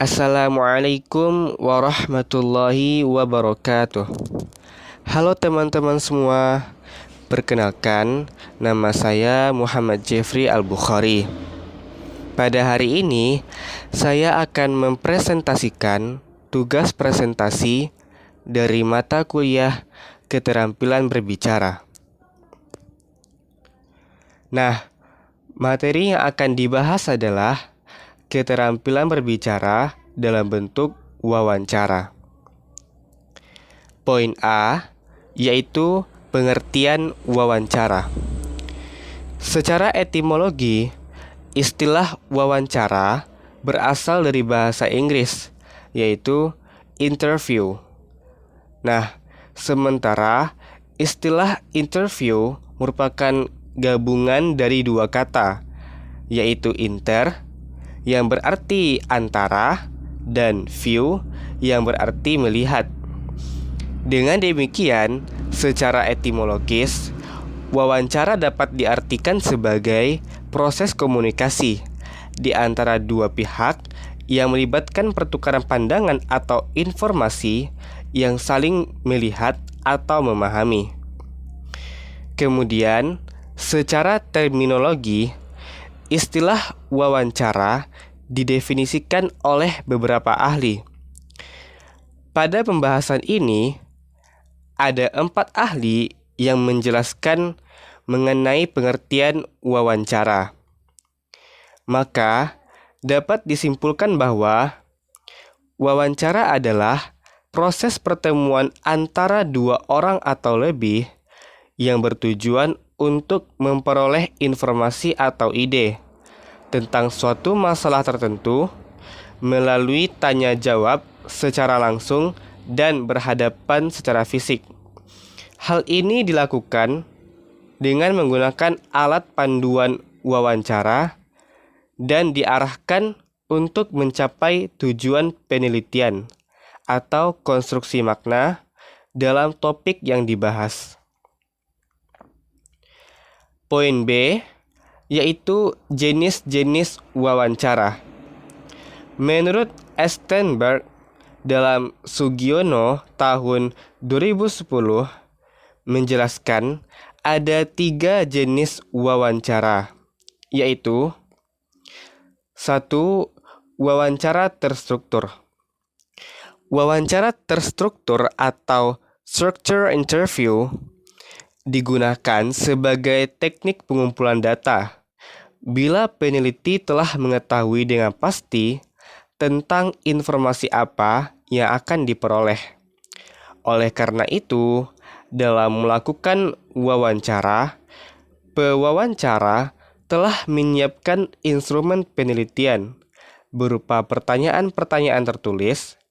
Assalamualaikum warahmatullahi wabarakatuh. Halo teman-teman semua. Perkenalkan, nama saya Muhammad Jeffrey Al-Bukhari. Pada hari ini, saya akan mempresentasikan tugas presentasi dari mata kuliah Keterampilan Berbicara. Nah, materi yang akan dibahas adalah keterampilan berbicara dalam bentuk wawancara. Poin A, yaitu pengertian wawancara. Secara etimologi, istilah wawancara berasal dari bahasa Inggris, yaitu interview. Nah, sementara istilah interview merupakan gabungan dari dua kata, yaitu inter, yang berarti antara, dan view, yang berarti melihat. Dengan demikian, secara etimologis, wawancara dapat diartikan sebagai proses komunikasi di antara dua pihak yang melibatkan pertukaran pandangan atau informasi yang saling melihat atau memahami. Kemudian, secara terminologi, istilah wawancara didefinisikan oleh beberapa ahli. Pada pembahasan ini, ada 4 ahli yang menjelaskan mengenai pengertian wawancara. Maka, dapat disimpulkan bahwa wawancara adalah proses pertemuan antara dua orang atau lebih yang bertujuan untuk memperoleh informasi atau ide tentang suatu masalah tertentu melalui tanya jawab secara langsung dan berhadapan secara fisik. Hal ini dilakukan dengan menggunakan alat panduan wawancara dan diarahkan untuk mencapai tujuan penelitian atau konstruksi makna dalam topik yang dibahas. Poin B, yaitu jenis-jenis wawancara. Menurut Sternberg dalam Sugiono tahun 2010 menjelaskan ada 3 jenis wawancara, yaitu 1. Wawancara terstruktur. Wawancara terstruktur atau structure interview digunakan sebagai teknik pengumpulan data bila peneliti telah mengetahui dengan pasti tentang informasi apa yang akan diperoleh. Oleh karena itu, dalam melakukan wawancara, pewawancara telah menyiapkan instrumen penelitian berupa pertanyaan-pertanyaan tertulis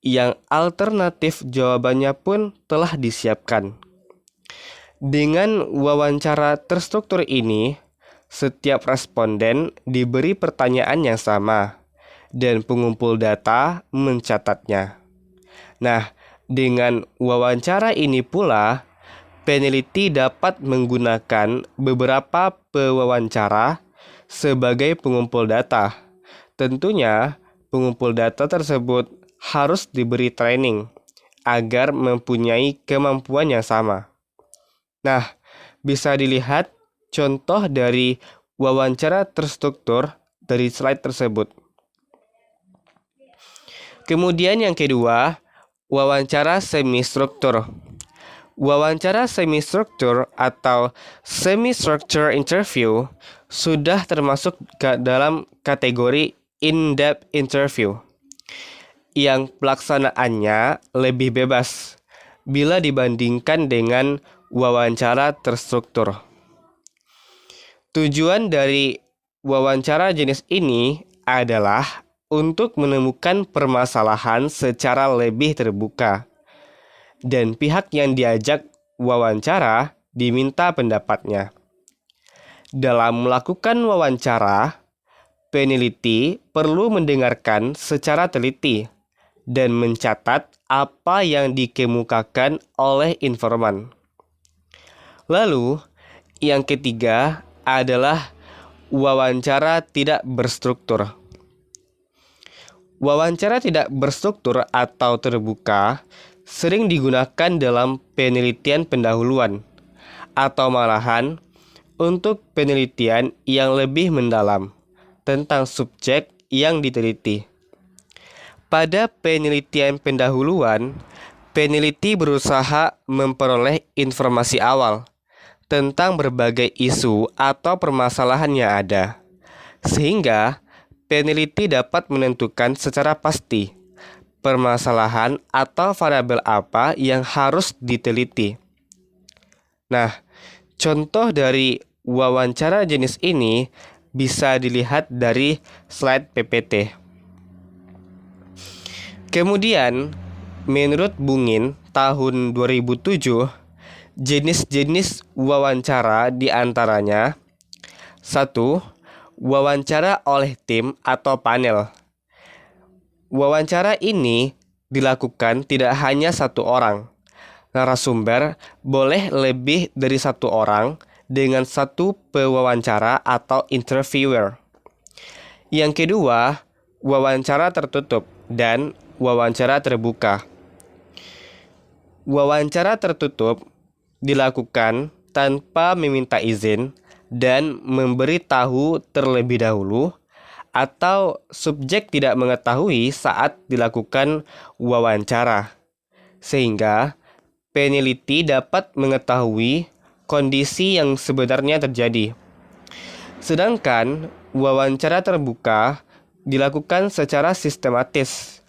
yang alternatif jawabannya pun telah disiapkan. Dengan wawancara terstruktur ini, setiap responden diberi pertanyaan yang sama, dan pengumpul data mencatatnya. Nah, dengan wawancara ini pula, peneliti dapat menggunakan beberapa pewawancara sebagai pengumpul data. Tentunya, pengumpul data tersebut harus diberi training agar mempunyai kemampuan yang sama. Nah, bisa dilihat contoh dari wawancara terstruktur dari slide tersebut. Kemudian yang kedua, wawancara semi-struktur. Wawancara semi-struktur atau semi-structure interview sudah termasuk dalam kategori in-depth interview, yang pelaksanaannya lebih bebas bila dibandingkan dengan wawancara terstruktur. Tujuan dari wawancara jenis ini adalah untuk menemukan permasalahan secara lebih terbuka, dan pihak yang diajak wawancara diminta pendapatnya. Dalam melakukan wawancara, peneliti perlu mendengarkan secara teliti dan mencatat apa yang dikemukakan oleh informan. Lalu, yang ketiga adalah wawancara tidak berstruktur. wawancara tidak berstruktur atau terbuka sering digunakan dalam penelitian pendahuluan, atau malahan untuk penelitian yang lebih mendalam tentang subjek yang diteliti. Pada penelitian pendahuluan, peneliti berusaha memperoleh informasi awal tentang berbagai isu atau permasalahan yang ada, sehingga peneliti dapat menentukan secara pasti permasalahan atau variabel apa yang harus diteliti. Nah, contoh dari wawancara jenis ini bisa dilihat dari slide PPT. Kemudian, menurut Bungin tahun 2007, jenis-jenis wawancara diantaranya 1. Wawancara oleh tim atau panel. Wawancara ini dilakukan tidak hanya satu orang. Narasumber boleh lebih dari satu orang dengan satu pewawancara atau interviewer. Yang kedua, wawancara tertutup dan wawancara terbuka. Wawancara tertutup dilakukan tanpa meminta izin dan memberi tahu terlebih dahulu, atau subjek tidak mengetahui saat dilakukan wawancara, sehingga peneliti dapat mengetahui kondisi yang sebenarnya terjadi. Sedangkan wawancara terbuka dilakukan secara sistematis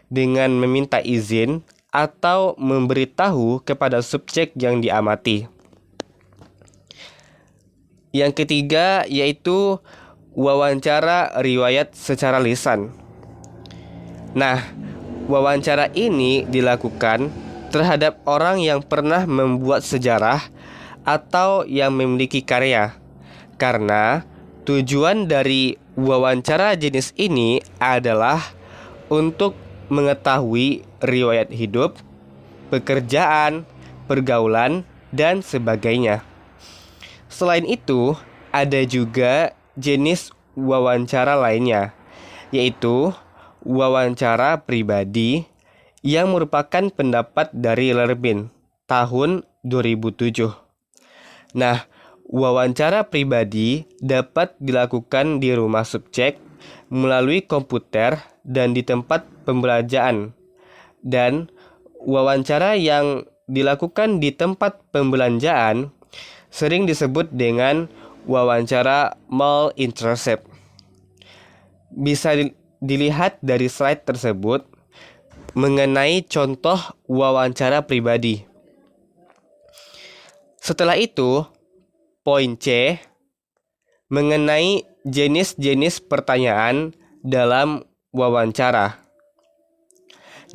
dengan meminta izin atau memberitahu kepada subjek yang diamati. Yang ketiga yaitu wawancara riwayat secara lisan. Nah, wawancara ini dilakukan terhadap orang yang pernah membuat sejarah atau yang memiliki karya, karena tujuan dari wawancara jenis ini adalah untuk mengetahui riwayat hidup, pekerjaan, pergaulan, dan sebagainya. Selain itu, ada juga jenis wawancara lainnya, yaitu wawancara pribadi yang merupakan pendapat dari Lerbin tahun 2007. Nah, wawancara pribadi dapat dilakukan di rumah subjek melalui komputer dan di tempat pembelajaran. Dan wawancara yang dilakukan di tempat pembelanjaan sering disebut dengan wawancara mall intercept. Bisa dilihat dari slide tersebut mengenai contoh wawancara pribadi. Setelah itu, poin C mengenai jenis-jenis pertanyaan dalam wawancara.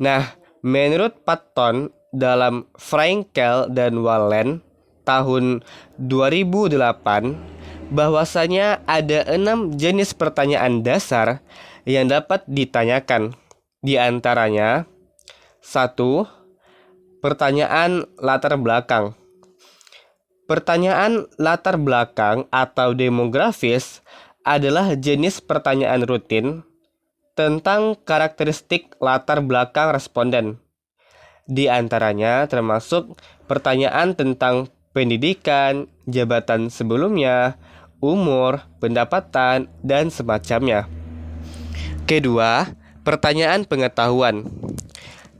Nah, menurut Patton dalam Frankel dan Wallen tahun 2008, bahwasanya ada 6 jenis pertanyaan dasar yang dapat ditanyakan. Di antaranya 1. Pertanyaan latar belakang. Pertanyaan latar belakang atau demografis adalah jenis pertanyaan rutin tentang karakteristik latar belakang responden. Di antaranya termasuk pertanyaan tentang pendidikan, jabatan sebelumnya, umur, pendapatan, dan semacamnya. Kedua, pertanyaan pengetahuan.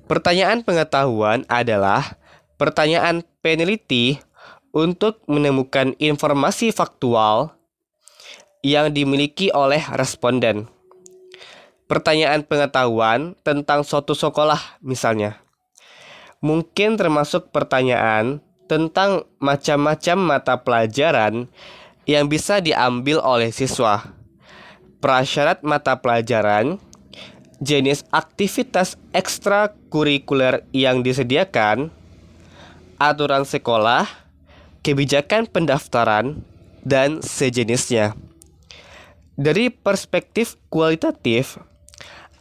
Pertanyaan pengetahuan adalah pertanyaan peneliti untuk menemukan informasi faktual yang dimiliki oleh responden. Pertanyaan pengetahuan tentang suatu sekolah misalnya. Mungkin termasuk pertanyaan tentang macam-macam mata pelajaran yang bisa diambil oleh siswa, prasyarat mata pelajaran, jenis aktivitas ekstrakurikuler yang disediakan, aturan sekolah, kebijakan pendaftaran, dan sejenisnya. Dari perspektif kualitatif,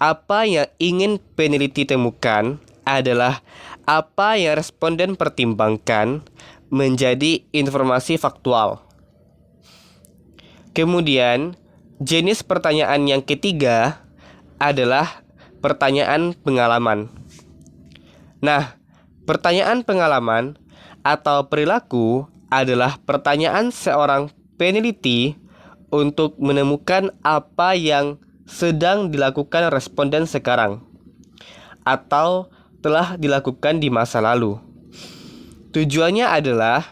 apa yang ingin peneliti temukan adalah apa yang responden pertimbangkan menjadi informasi faktual. Kemudian, jenis pertanyaan yang ketiga adalah pertanyaan pengalaman. Nah, pertanyaan pengalaman atau perilaku adalah pertanyaan seorang peneliti untuk menemukan apa yang sedang dilakukan responden sekarang atau telah dilakukan di masa lalu. Tujuannya adalah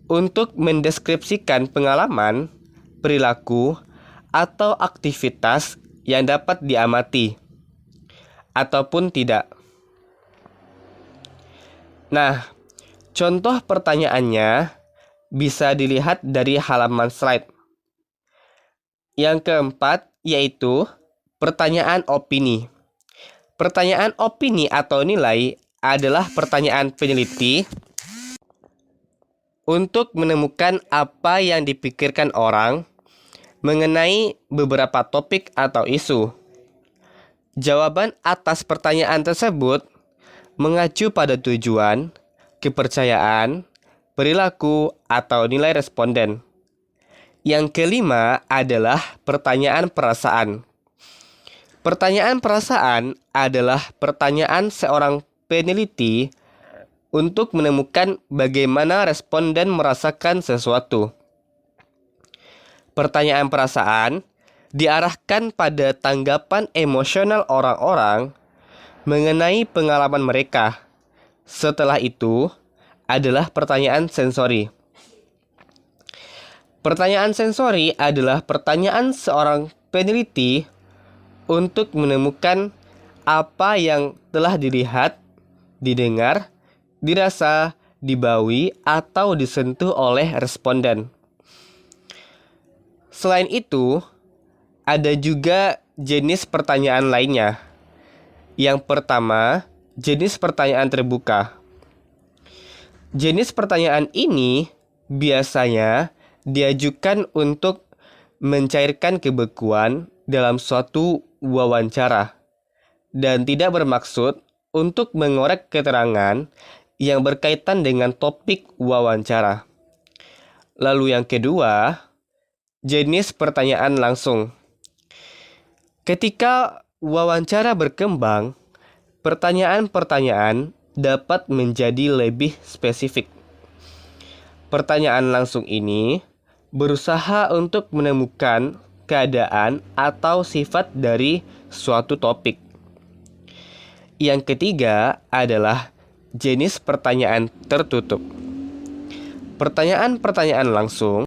untuk mendeskripsikan pengalaman, perilaku, atau aktivitas yang dapat diamati ataupun tidak. Nah, contoh pertanyaannya bisa dilihat dari halaman slide. Yang keempat yaitu pertanyaan opini. Pertanyaan opini atau nilai adalah pertanyaan peneliti untuk menemukan apa yang dipikirkan orang mengenai beberapa topik atau isu. Jawaban atas pertanyaan tersebut mengacu pada tujuan, kepercayaan, perilaku, atau nilai responden. Yang kelima adalah pertanyaan perasaan. Pertanyaan perasaan adalah pertanyaan seorang peneliti untuk menemukan bagaimana responden merasakan sesuatu. Pertanyaan perasaan diarahkan pada tanggapan emosional orang-orang mengenai pengalaman mereka. Setelah itu adalah pertanyaan sensori. Pertanyaan sensori adalah pertanyaan seorang peneliti untuk menemukan apa yang telah dilihat, didengar, dirasa, dibawi, atau disentuh oleh responden. Selain itu, ada juga jenis pertanyaan lainnya. Yang pertama, jenis pertanyaan terbuka. Jenis pertanyaan ini biasanya diajukan untuk mencairkan kebekuan dalam suatu wawancara dan tidak bermaksud untuk mengorek keterangan yang berkaitan dengan topik wawancara. Lalu yang kedua, jenis pertanyaan langsung. Ketika wawancara berkembang, pertanyaan-pertanyaan dapat menjadi lebih spesifik. Pertanyaan langsung ini berusaha untuk menemukan keadaan atau sifat dari suatu topik. Yang ketiga adalah jenis pertanyaan tertutup. Pertanyaan-pertanyaan langsung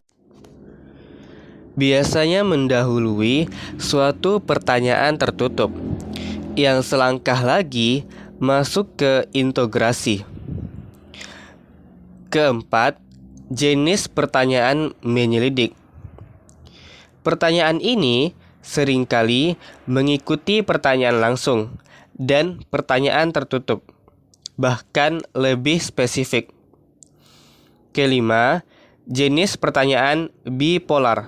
biasanya mendahului suatu pertanyaan tertutup yang selangkah lagi masuk ke integrasi. Keempat, jenis pertanyaan menyelidik. Pertanyaan ini seringkali mengikuti pertanyaan langsung dan pertanyaan tertutup, bahkan lebih spesifik. Kelima, jenis pertanyaan bipolar.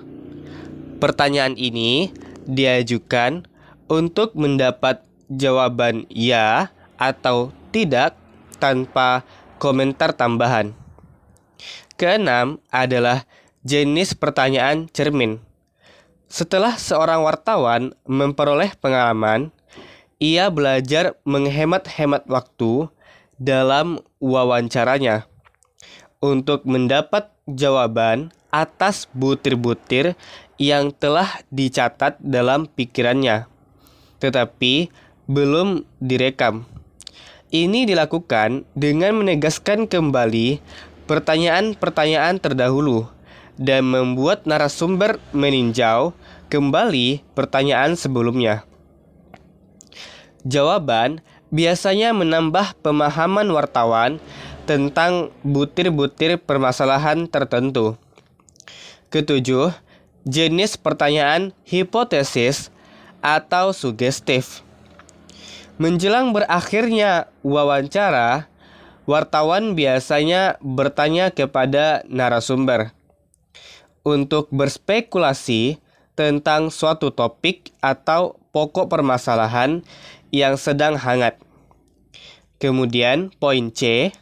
Pertanyaan ini diajukan untuk mendapat jawaban ya atau tidak tanpa komentar tambahan. Keenam adalah jenis pertanyaan cermin. Setelah seorang wartawan memperoleh pengalaman, ia belajar menghemat-hemat waktu dalam wawancaranya untuk mendapat jawaban atas butir-butir yang telah dicatat dalam pikirannya, tetapi belum direkam. Ini dilakukan dengan menegaskan kembali pertanyaan-pertanyaan terdahulu dan membuat narasumber meninjau kembali pertanyaan sebelumnya. Jawaban biasanya menambah pemahaman wartawan tentang butir-butir permasalahan tertentu. Ketujuh, jenis pertanyaan hipotesis atau sugestif. Menjelang berakhirnya wawancara, wartawan biasanya bertanya kepada narasumber untuk berspekulasi tentang suatu topik atau pokok permasalahan yang sedang hangat. Kemudian poin C,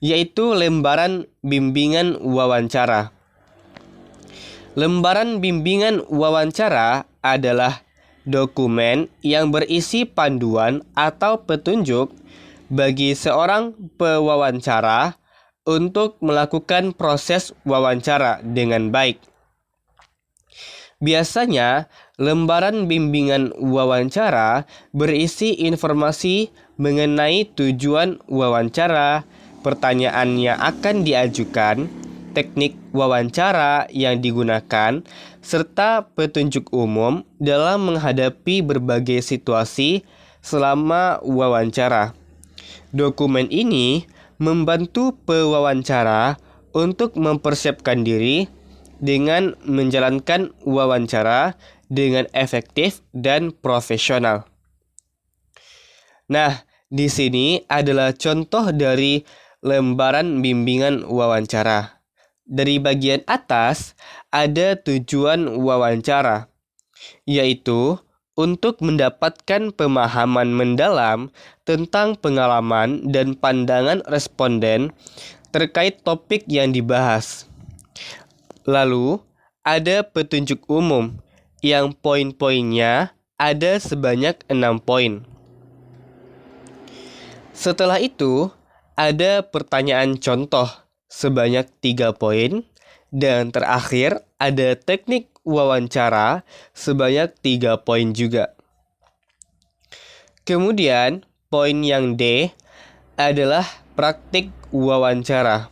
yaitu lembaran bimbingan wawancara. Lembaran bimbingan wawancara adalah dokumen yang berisi panduan atau petunjuk bagi seorang pewawancara untuk melakukan proses wawancara dengan baik. Biasanya, lembaran bimbingan wawancara berisi informasi mengenai tujuan wawancara, pertanyaan yang akan diajukan, teknik wawancara yang digunakan, serta petunjuk umum dalam menghadapi berbagai situasi selama wawancara. Dokumen ini membantu pewawancara untuk mempersiapkan diri dengan menjalankan wawancara dengan efektif dan profesional. Nah, di sini adalah contoh dari lembaran bimbingan wawancara. Dari bagian atas ada tujuan wawancara, yaitu untuk mendapatkan pemahaman mendalam tentang pengalaman dan pandangan responden terkait topik yang dibahas. Lalu, ada petunjuk umum yang poin-poinnya ada sebanyak 6 poin. Setelah itu, ada pertanyaan contoh sebanyak 3 poin. Dan terakhir, ada teknik wawancara sebanyak 3 poin juga. Kemudian, poin yang D adalah praktik wawancara.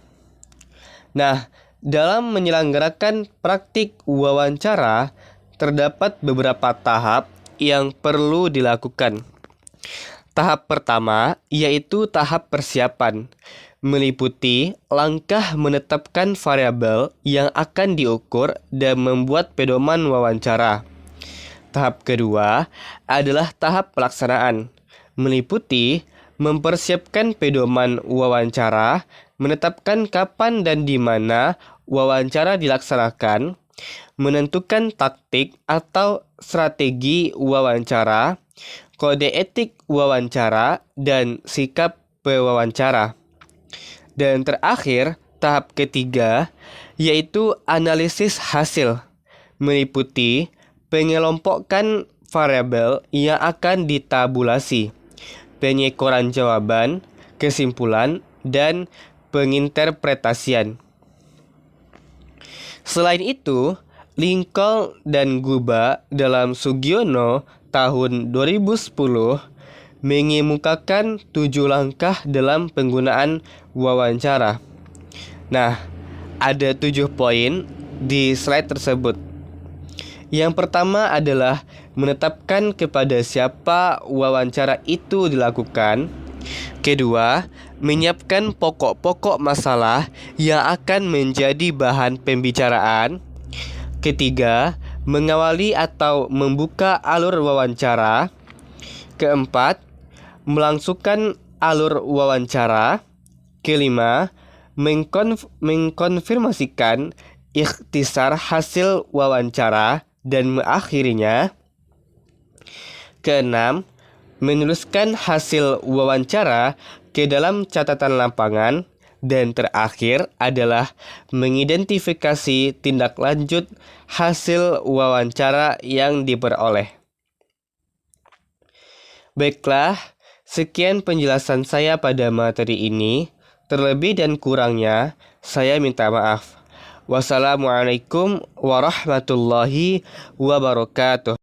Nah, dalam menyelenggarakan praktik wawancara, terdapat beberapa tahap yang perlu dilakukan. Tahap pertama yaitu tahap persiapan, meliputi langkah menetapkan variabel yang akan diukur dan membuat pedoman wawancara. Tahap kedua adalah tahap pelaksanaan, meliputi mempersiapkan pedoman wawancara, menetapkan kapan dan di mana wawancara dilaksanakan, menentukan taktik atau strategi wawancara, kode etik wawancara, dan sikap pewawancara. Dan terakhir, tahap ketiga, yaitu analisis hasil, meliputi pengelompokan variabel yang akan ditabulasi, penyekoran jawaban, kesimpulan, dan penginterpretasian. Selain itu, Lincoln dan Guba dalam Sugiono tahun 2010 mengemukakan 7 langkah dalam penggunaan wawancara. Nah, ada 7 poin di slide tersebut. Yang pertama adalah menetapkan kepada siapa wawancara itu dilakukan. Kedua, menyiapkan pokok-pokok masalah yang akan menjadi bahan pembicaraan. Ketiga, mengawali atau membuka alur wawancara. Keempat, melangsungkan alur wawancara. Kelima, mengkonfirmasikan ikhtisar hasil wawancara. Dan mengakhirinya, keenam, menuliskan hasil wawancara ke dalam catatan lapangan. Dan terakhir adalah mengidentifikasi tindak lanjut hasil wawancara yang diperoleh. Baiklah, sekian penjelasan saya pada materi ini. Terlebih dan kurangnya, saya minta maaf. Wassalamualaikum warahmatullahi wabarakatuh.